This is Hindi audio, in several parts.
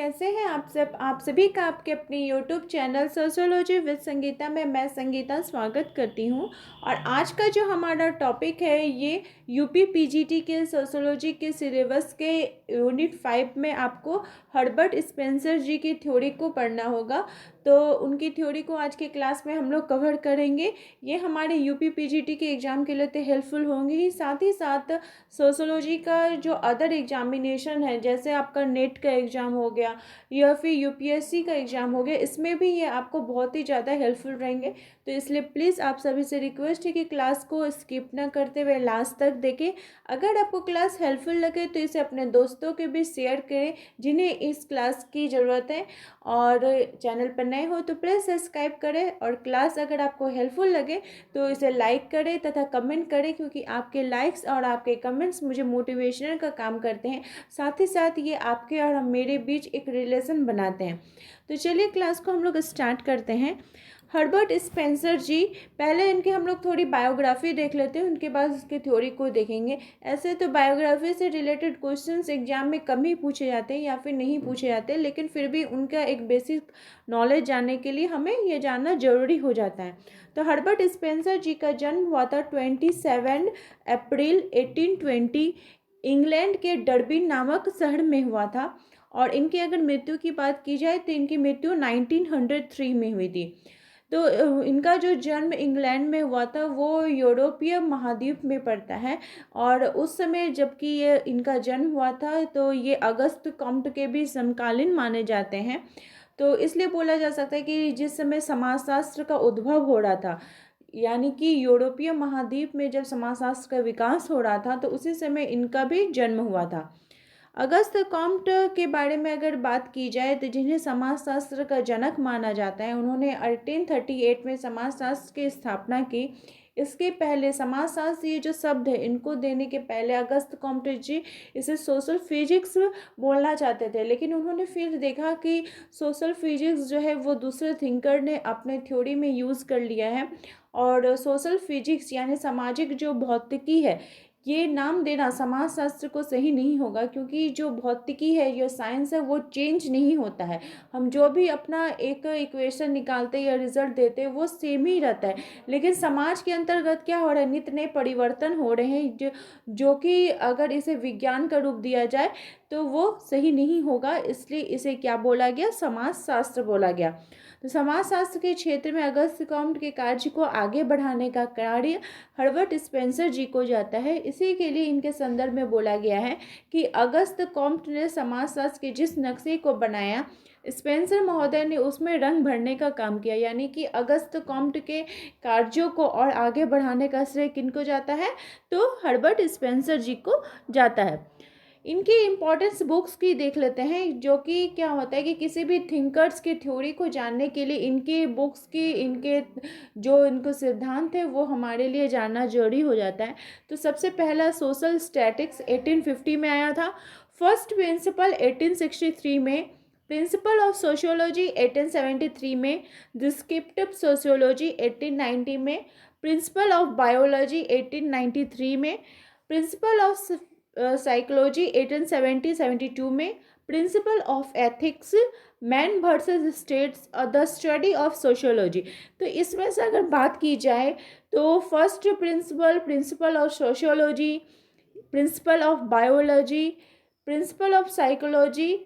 कैसे हैं आप सब। आप सभी का आपके अपने YouTube channel sociology with Sangeeta में मैं संगीता स्वागत करती हूं। और आज का जो हमारा टॉपिक है ये यूपी पीजीटी के सोशियोलॉजी के सिलेबस के यूनिट 5 में आपको हर्बर्ट स्पेंसर जी की थ्योरी को पढ़ना होगा। तो उनकी थ्योरी को आज के क्लास में हम लोग कवर करेंगे। ये हमारे यूपी पीजीटी के एग्ज़ाम के लिए तो हेल्पफुल होंगे ही साथ सोशियोलॉजी का जो अदर एग्जामिनेशन है, जैसे आपका नेट का एग्ज़ाम हो गया या फिर यूपीएससी का एग्ज़ाम हो गया, इसमें भी ये आपको बहुत ही ज़्यादा हेल्पफुल रहेंगे। तो इसलिए प्लीज़ आप सभी से रिक्वेस्ट है कि क्लास को स्किप ना करते हुए लास्ट तक देखें। अगर आपको क्लास हेल्पफुल लगे तो इसे अपने दोस्तों के भी शेयर करें जिन्हें इस क्लास की ज़रूरत है। और चैनल पर नए हो तो प्लीज़ सब्सक्राइब करें, और क्लास अगर आपको हेल्पफुल लगे तो इसे लाइक करें तथा कमेंट करें, क्योंकि आपके लाइक्स और आपके कमेंट्स मुझे मोटिवेशनल का काम करते हैं। साथ ही साथ ये आपके और मेरे बीच एक रिलेशन बनाते हैं। तो चलिए क्लास को हम लोग स्टार्ट करते हैं। हर्बर्ट स्पेंसर जी, पहले इनके हम लोग थोड़ी बायोग्राफी देख लेते हैं, उनके बाद उसकी थ्योरी को देखेंगे। ऐसे तो बायोग्राफी से रिलेटेड क्वेश्चंस एग्जाम में कम ही पूछे जाते हैं या फिर नहीं पूछे जाते, लेकिन फिर भी उनका एक बेसिक नॉलेज जानने के लिए हमें ये जानना जरूरी हो जाता है। तो हर्बर्ट स्पेंसर जी का जन्म हुआ था 27 अप्रैल 1820 इंग्लैंड के डर्बी नामक शहर में हुआ था। और इनकी अगर मृत्यु की बात की जाए तो इनकी मृत्यु 1903 में हुई थी। तो इनका जो जन्म इंग्लैंड में हुआ था वो यूरोपीय महाद्वीप में पड़ता है। और उस समय जबकि ये इनका जन्म हुआ था तो ये अगस्त कॉम्ट के भी समकालीन माने जाते हैं। तो इसलिए बोला जा सकता है कि जिस समय समाजशास्त्र का उद्भव हो रहा था, यानी कि यूरोपीय महाद्वीप में जब समाजशास्त्र का विकास हो रहा था, तो उसी समय इनका भी जन्म हुआ था। अगस्त कॉम्ट के बारे में अगर बात की जाए तो जिन्हें समाजशास्त्र का जनक माना जाता है, उन्होंने 1838 में समाजशास्त्र की स्थापना की। इसके पहले समाजशास्त्र ये जो शब्द है इनको देने के पहले अगस्त कॉम्ट जी इसे सोशल फिजिक्स बोलना चाहते थे, लेकिन उन्होंने फिर देखा कि सोशल फिजिक्स जो है वो दूसरे थिंकर ने अपने थ्योरी में यूज़ कर लिया है। और सोशल फिजिक्स यानी सामाजिक जो भौतिकी है, ये नाम देना समाजशास्त्र को सही नहीं होगा, क्योंकि जो भौतिकी है, जो साइंस है, वो चेंज नहीं होता है। हम जो भी अपना एक इक्वेशन निकालते हैं या रिजल्ट देते हैं वो सेम ही रहता है, लेकिन समाज के अंतर्गत क्या हो रहा है, नित्य नए परिवर्तन हो रहे हैं जो कि अगर इसे विज्ञान का रूप दिया जाए तो वो सही नहीं होगा। इसलिए इसे क्या बोला गया, समाजशास्त्र बोला गया। तो समाजशास्त्र के क्षेत्र में अगस्त कॉम्ट के कार्य को आगे बढ़ाने का कार्य हर्बर्ट स्पेंसर जी को जाता है। इसी के लिए इनके संदर्भ में बोला गया है कि अगस्त कॉम्ट ने समाजशास्त्र के जिस नक्शे को बनाया, स्पेंसर महोदय ने उसमें रंग भरने का काम किया। यानी कि अगस्त कॉम्ट के कार्यों को और आगे बढ़ाने का श्रेय किनको जाता है, तो हर्बर्ट स्पेंसर जी को जाता है। इनकी इम्पोर्टेंस बुक्स की देख लेते हैं, जो कि क्या होता है कि किसी भी थिंकर्स की थ्योरी को जानने के लिए इनकी बुक्स की इनके जो इनको सिद्धांत है वो हमारे लिए जानना जरूरी हो जाता है। तो सबसे पहला सोशल स्टैटिक्स 1850 में आया था। फर्स्ट प्रिंसिपल 1863 में, प्रिंसिपल ऑफ सोशियोलॉजी 1873 में, डिस्क्रिप्टिव सोशियोलॉजी 1890 में, प्रिंसिपल ऑफ बायोलॉजी 1893 में, प्रिंसिपल ऑफ साइकोलॉजी 1872 में, principle of ethics man versus states the study of sociology. तो इसमें से अगर बात की जाए तो first principle, principle of sociology, principle of biology, principle of psychology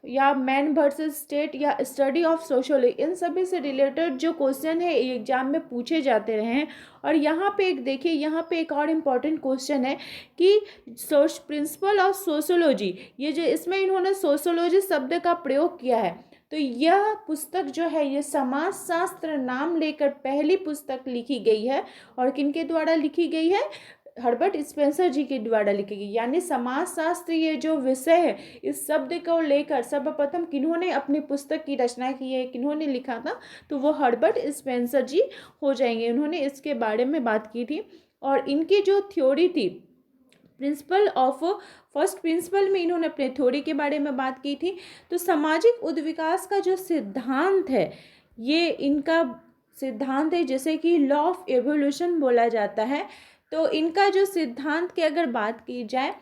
या मैन वर्सेस स्टेट या स्टडी ऑफ सोशोलॉजी, इन सभी से रिलेटेड जो क्वेश्चन है एग्जाम में पूछे जाते रहे हैं। और यहाँ पे एक देखिए, यहाँ पे एक और इम्पॉर्टेंट क्वेश्चन है कि प्रिंसिपल ऑफ सोशोलॉजी, ये जो इसमें इन्होंने सोशोलॉजी शब्द का प्रयोग किया है। तो यह पुस्तक जो है ये समाजशास्त्र नाम लेकर पहली पुस्तक लिखी गई है। और किनके द्वारा लिखी गई है, हर्बर्ट स्पेंसर जी के द्वारा लिखी गई। यानी समाजशास्त्र ये जो विषय है, इस शब्द को लेकर सर्वप्रथम किन्होंने अपनी पुस्तक की रचना की है, किन्होंने लिखा था, तो वो हर्बर्ट स्पेंसर जी हो जाएंगे। उन्होंने इसके बारे में बात की थी। और इनकी जो थ्योरी थी प्रिंसिपल ऑफ फर्स्ट प्रिंसिपल में, इन्होंने अपने थ्योरी के बारे में बात की थी। तो सामाजिक उद्विकास का जो सिद्धांत है ये इनका सिद्धांत है, जैसे कि लॉ ऑफ एवोल्यूशन बोला जाता है। तो इनका जो सिद्धांत की अगर बात की जाए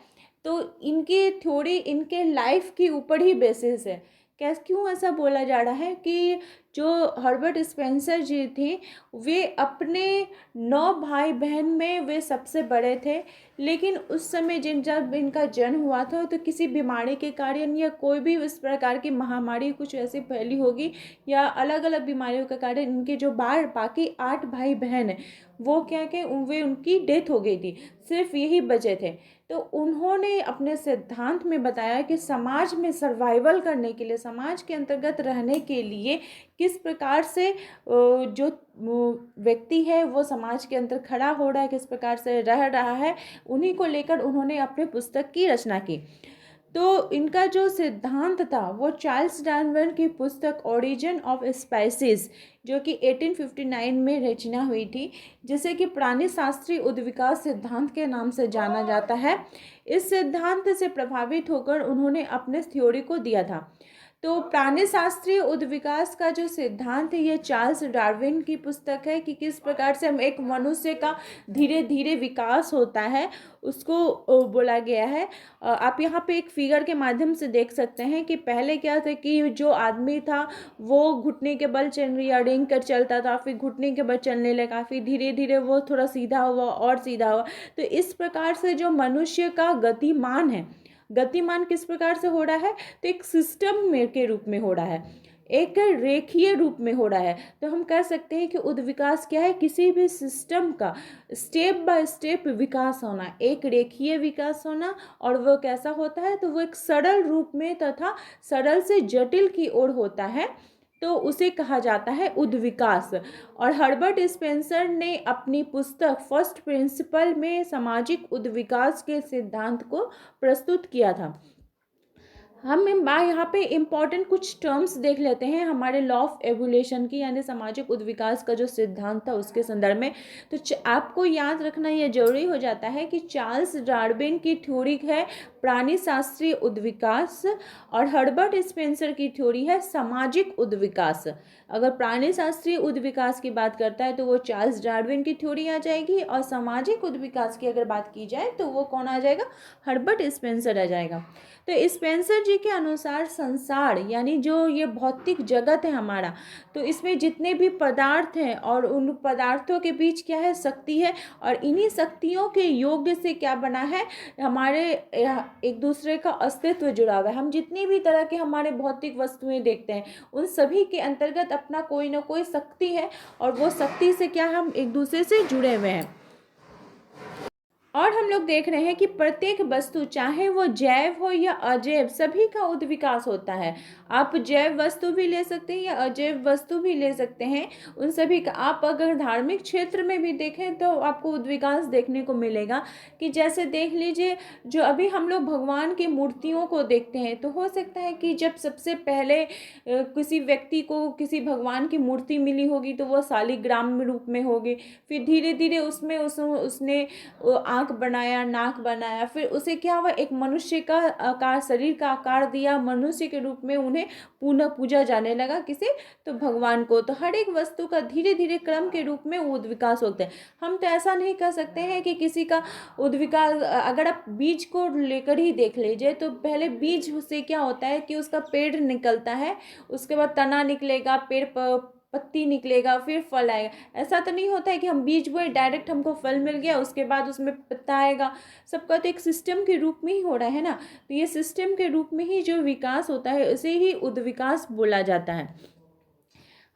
तो इनकी थ्योरी इनके लाइफ के ऊपर ही बेसिस है, क्यों ऐसा बोला जा रहा है कि जो हर्बर्ट स्पेंसर जी थे वे अपने 9 भाई बहन में वे सबसे बड़े थे, लेकिन उस समय जब इनका जन्म हुआ था तो किसी बीमारी के कारण या कोई भी इस प्रकार की महामारी कुछ ऐसी फैली होगी या अलग अलग बीमारियों के कारण इनके जो बाकी 8 भाई बहन हैं वो क्या कि वे उनकी डेथ हो गई थी, सिर्फ यही बचे थे। तो उन्होंने अपने सिद्धांत में बताया कि समाज में सर्वाइवल करने के लिए, समाज के अंतर्गत रहने के लिए किस प्रकार से जो व्यक्ति है वो समाज के अंदर खड़ा हो रहा है, किस प्रकार से रह रहा है, उन्हीं को लेकर उन्होंने अपने पुस्तक की रचना की। तो इनका जो सिद्धांत था वो चार्ल्स डार्विन की पुस्तक ओरिजिन ऑफ स्पीसीज जो कि 1859 में रचना हुई थी, जिसे कि प्राणी शास्त्रीय उद्विकास सिद्धांत के नाम से जाना जाता है। इस सिद्धांत से प्रभावित होकर उन्होंने अपने थ्योरी को दिया था। तो प्राणी शास्त्रीय उद्विकास का जो सिद्धांत है ये चार्ल्स डार्विन की पुस्तक है कि किस प्रकार से हम एक मनुष्य का धीरे धीरे विकास होता है उसको बोला गया है। आप यहाँ पे एक फिगर के माध्यम से देख सकते हैं कि पहले क्या था कि जो आदमी था वो घुटने के बल चल या रेंग कर चलता था, फिर घुटने के बल चलने लगा, फिर धीरे धीरे वो थोड़ा सीधा हुआ और सीधा हुआ। तो इस प्रकार से जो मनुष्य का गतिमान किस प्रकार से हो रहा है, तो एक सिस्टम में के रूप में हो रहा है, एक रेखीय रूप में हो रहा है। तो हम कह सकते हैं कि उद्विकास क्या है, किसी भी सिस्टम का स्टेप बाय स्टेप विकास होना, एक रेखीय विकास होना। और वो कैसा होता है, तो वो एक सरल रूप में तथा सरल से जटिल की ओर होता है, तो उसे कहा जाता है उद्विकास। और हर्बर्ट स्पेंसर ने अपनी पुस्तक फर्स्ट प्रिंसिपल में सामाजिक उद्विकास के सिद्धांत को प्रस्तुत किया था। हम यहाँ पे इम्पॉर्टेंट कुछ टर्म्स देख लेते हैं हमारे लॉ ऑफ एवोल्यूशन की, यानी सामाजिक उद्विकास का जो सिद्धांत था उसके संदर्भ में। तो आपको याद रखना यह जरूरी हो जाता है कि चार्ल्स डार्विन की थ्योरी है प्राणी शास्त्रीय उद्विकास और हर्बर्ट स्पेंसर की थ्योरी है सामाजिक उद्विकास। अगर प्राणी शास्त्रीय उद्विकास की बात करता है तो वो चार्ल्स डार्विन की थ्योरी आ जाएगी, और सामाजिक उद्विकास की अगर बात की जाए तो वो कौन आ जाएगा, हर्बर्ट स्पेंसर आ जाएगा। तो स्पेंसर जी के अनुसार संसार यानी जो ये भौतिक जगत है हमारा, तो इसमें जितने भी पदार्थ हैं और उन पदार्थों के बीच क्या है, शक्ति है, और इन्हीं शक्तियों के योग से क्या बना है, हमारे एक दूसरे का अस्तित्व जुड़ा हुआ है। हम जितनी भी तरह के हमारे भौतिक वस्तुएं देखते हैं उन सभी के अंतर्गत अपना कोई ना कोई शक्ति है, और वो शक्ति से क्या हम एक दूसरे से जुड़े हुए हैं। और हम लोग देख रहे हैं कि प्रत्येक वस्तु चाहे वो जैव हो या अजैव, सभी का उद्विकास होता है। आप जैव वस्तु भी ले सकते हैं या अजैव वस्तु भी ले सकते हैं, उन सभी का। आप अगर धार्मिक क्षेत्र में भी देखें तो आपको उद्विकास देखने को मिलेगा कि जैसे देख लीजिए, जो अभी हम लोग भगवान की मूर्तियों को देखते हैं, तो हो सकता है कि जब सबसे पहले किसी व्यक्ति को किसी भगवान की मूर्ति मिली होगी तो वो शालिग्राम रूप में होगी, फिर धीरे धीरे उसमें उसने आँख बनाया, नाक बनाया, फिर उसे क्या हुआ, एक मनुष्य का आकार, शरीर का आकार दिया, मनुष्य के रूप में उन्हें पुनः पूजा जाने लगा किसे, तो भगवान को। तो हर एक वस्तु का धीरे धीरे क्रम के रूप में उद्विकास होता है। हम तो ऐसा नहीं कह सकते हैं कि किसी का उद्विकास, अगर आप बीज को लेकर ही देख लीजिए तो पहले बीज से क्या होता है कि उसका पेड़ निकलता है, उसके बाद तना निकलेगा, पेड़ पत्ती निकलेगा, फिर फल आएगा। ऐसा तो नहीं होता है कि हम बीज बोए डायरेक्ट हमको फल मिल गया उसके बाद उसमें पत्ता आएगा। सबका तो एक सिस्टम के रूप में ही हो रहा है ना, तो ये सिस्टम के रूप में ही जो विकास होता है उसे ही उद्विकास बोला जाता है।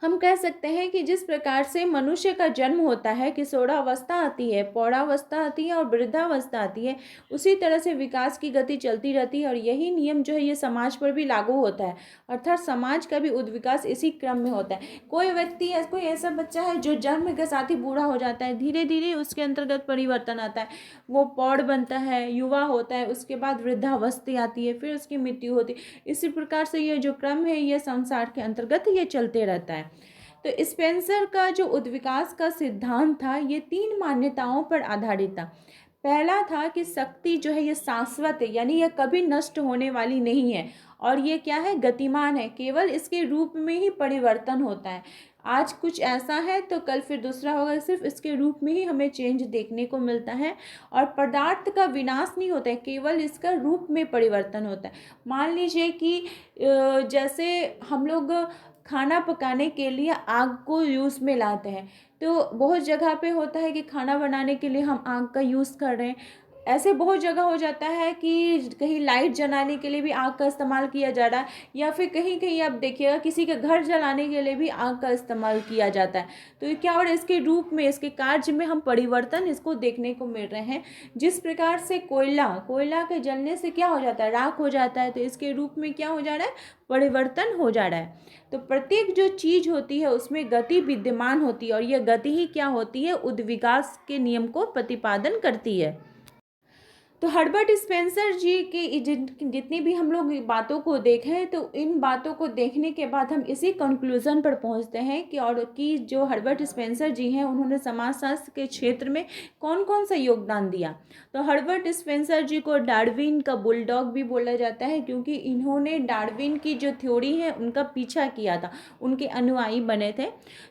हम कह सकते हैं कि जिस प्रकार से मनुष्य का जन्म होता है, किशोरावस्था आती है, पौढ़ावस्था आती है और वृद्धावस्था आती है, उसी तरह से विकास की गति चलती रहती है। और यही नियम जो है ये समाज पर भी लागू होता है, अर्थात समाज का भी उद्विकास इसी क्रम में होता है। कोई व्यक्ति या कोई ऐसा बच्चा है जो जन्म के साथ ही बूढ़ा हो जाता है, धीरे धीरे उसके अंतर्गत परिवर्तन आता है, वो पौढ़ बनता है, युवा होता है, उसके बाद वृद्धावस्था आती है, फिर उसकी मृत्यु होती है। इसी प्रकार से ये जो क्रम है ये संसार के अंतर्गत ये चलते रहता है। तो स्पेंसर का जो उद्विकास का सिद्धांत था ये 3 मान्यताओं पर आधारित था। पहला था कि शक्ति जो है ये शाश्वत है, यानी यह कभी नष्ट होने वाली नहीं है, और ये क्या है, गतिमान है, केवल इसके रूप में ही परिवर्तन होता है। आज कुछ ऐसा है तो कल फिर दूसरा होगा, सिर्फ इसके रूप में ही हमें चेंज देखने को मिलता है। और पदार्थ का विनाश नहीं होता है, केवल इसका रूप में परिवर्तन होता है। मान लीजिए कि जैसे हम लोग खाना पकाने के लिए आग को यूज़ में लाते हैं, तो बहुत जगह पे होता है कि खाना बनाने के लिए हम आग का यूज़ कर रहे हैं। ऐसे बहुत जगह हो जाता है कि कहीं लाइट जलाने के लिए भी आग का इस्तेमाल किया जा रहा है, या फिर कहीं कहीं आप देखिएगा किसी के घर जलाने के लिए भी आग का इस्तेमाल किया जाता है। तो ये क्या हो रहा है, इसके रूप में, इसके कार्य में हम परिवर्तन इसको देखने को मिल रहे हैं। जिस प्रकार से कोयला के जलने से क्या हो जाता है, राख हो जाता है, तो इसके रूप में क्या हो जा रहा है, परिवर्तन हो जा रहा है। तो प्रत्येक जो चीज़ होती है उसमें गति विद्यमान होती है, और यह गति ही क्या होती है, उद्विकास के नियम को प्रतिपादन करती है। तो हर्बर्ट स्पेंसर जी की जितनी भी हम लोग बातों को देखें, तो इन बातों को देखने के बाद हम इसी कंक्लूज़न पर पहुंचते हैं कि जो हर्बर्ट स्पेंसर जी हैं उन्होंने समाजशास्त्र के क्षेत्र में कौन कौन सा योगदान दिया। तो हर्बर्ट स्पेंसर जी को डार्विन का बुलडॉग भी बोला जाता है, क्योंकि इन्होंने डार्विन की जो थ्योरी है उनका पीछा किया था, उनके अनुयायी बने थे।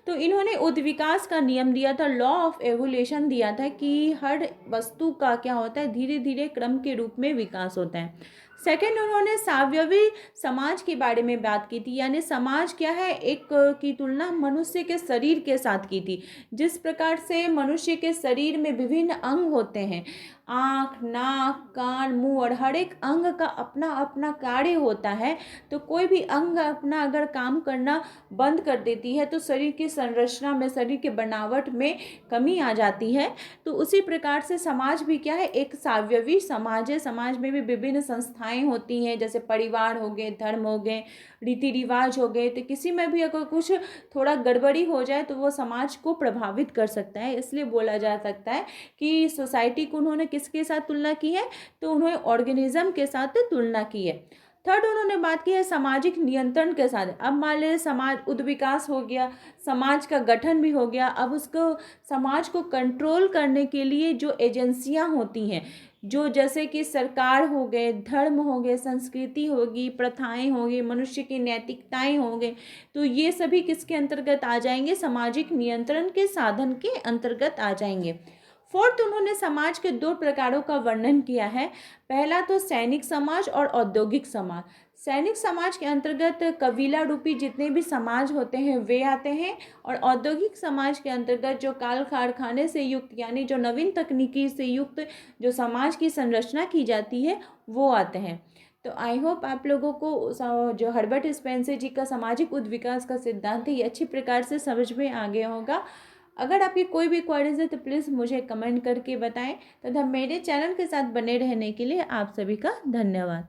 तो इन्होंने उद्विकास का नियम दिया था, लॉ ऑफ एवोल्यूशन दिया था कि हर वस्तु का क्या होता है, धीरे धीरे क्रम के रूप में विकास होता है। सेकंड, उन्होंने सावयवी समाज के बारे में बात की थी, यानी समाज क्या है, एक की तुलना मनुष्य के शरीर के साथ की थी। जिस प्रकार से मनुष्य के शरीर में विभिन्न अंग होते हैं, आँख, नाक, कान, मुंह, और हर एक अंग का अपना अपना कार्य होता है। तो कोई भी अंग अपना अगर काम करना बंद कर देती है तो शरीर की संरचना में, शरीर के बनावट में कमी आ जाती है। तो उसी प्रकार से समाज भी क्या है, एक सावयवी समाज है। समाज में भी विभिन्न संस्थाएं होती हैं, जैसे परिवार हो गए, धर्म हो गए, रीति रिवाज हो गए। तो किसी में भी अगर कुछ थोड़ा गड़बड़ी हो जाए तो वो समाज को प्रभावित कर सकता है। इसलिए बोला जा सकता है कि सोसाइटी को उन्होंने किसके साथ तुलना की है, तो उन्होंने ऑर्गेनिज्म के साथ तुलना की है। थर्ड, उन्होंने बात की है सामाजिक नियंत्रण के साथ। अब मान लीजिए समाज उद्विकास हो गया, समाज का गठन भी हो गया, अब उसको समाज को कंट्रोल करने के लिए जो एजेंसियां होती हैं, जो जैसे कि सरकार हो गए, धर्म हो गए, संस्कृति होगी, प्रथाएं होगी, मनुष्य की नैतिकताएं हो गए, तो ये सभी किसके अंतर्गत आ जाएंगे, सामाजिक नियंत्रण के साधन के अंतर्गत आ जाएंगे। फोर्थ, उन्होंने समाज के दो प्रकारों का वर्णन किया है। पहला तो सैनिक समाज और औद्योगिक समाज। सैनिक समाज के अंतर्गत कबीला रूपी जितने भी समाज होते हैं वे आते हैं, और औद्योगिक समाज के अंतर्गत जो काल कारखाने से युक्त, यानी जो नवीन तकनीकी से युक्त जो समाज की संरचना की जाती है, वो आते हैं। तो आई होप आप लोगों को जो हर्बर्ट स्पेंसर जी का सामाजिक उद्विकास का सिद्धांत है ये अच्छी प्रकार से समझ में आ गया होगा। अगर आपकी कोई भी क्वेरीज है तो प्लीज़ मुझे कमेंट करके बताएं, तथा मेरे चैनल के साथ बने रहने के लिए आप सभी का धन्यवाद।